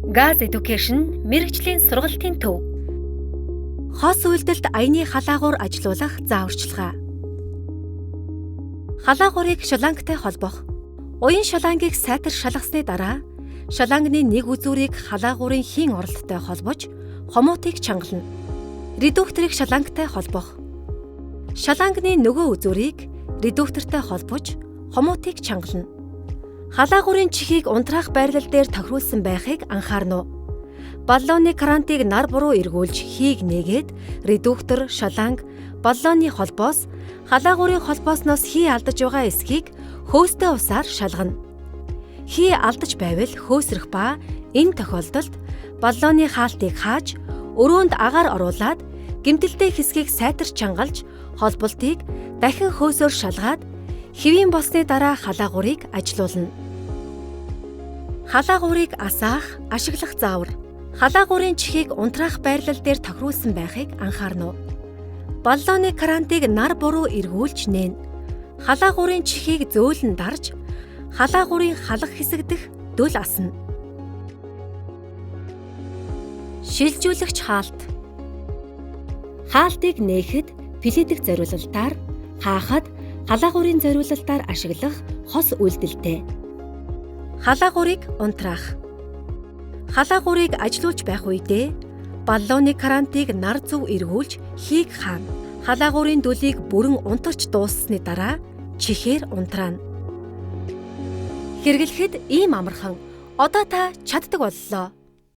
Gaz Education мэргэжлийн сургалтын төв. Хос үйлдэлд аяны халаагуур ажилуулах зааварчилгаа. Халаагуурыг шалангтай холбох. Уян шалангийг сайтар шалгасны дараа шаланганы нэг үзүүрийг халаагуурын хийн оролттой холбож хомуутыг чангална. Редукторыг шалангтай холбох. Шаланганы нөгөө үзүүрийг редуктортой холбож хомуутыг чангална. Халаагуурын чихийг унтраах байрлал дээр тохируулсан байхыг анхаарна уу? Баллоны крантыг нар буруу эргүүлж хийг нээгээд редуктор, шаланг, баллоны холбоос халаагуурын холбоосноос хий алдаж байгаа эсхийг хөөстэй усаар шалгана. Хий алдаж байвал хөөсрөх ба энэ тохиолдолд баллоны хаалтыг хааж өрөөнд агаар оруулаад гэмтэлтэй хэсгийг сайтар чангалж холболтыг дахин хөөсөөр шалгаад хэвийн болсны дараа халаагуурыг ажилуулна. Халаагуурыг асаах, ашиглах заавар. Халаагуурын чихийг унтраах байрлал дээр тохируулсан байхыг анхаарна уу? Баллоны крантыг нар буруу эргүүлж нээн. Халаагуурын чихийг зөөлөн дарж, халаагуурын халах хэсэг дэх дөл асна. Шилжүүлэгч хаалт. Хаалтыг нээхэд пледик зориулалтаар, хаахад халаагуурын зориулалтаар ашиглах хос үйлдэлтэй. Халаагуурыг унтраах. Халаагуурыг ажилуулж байх үедээ баллоны крантыг нар зөв эргүүлж хийг хаана. Халаагуурын дөлийг бүрэн унтарч дууссаны дараа чихээр унтраана. Хэрэглэхэд ийм амархан. Одоо та чаддаг боллоо.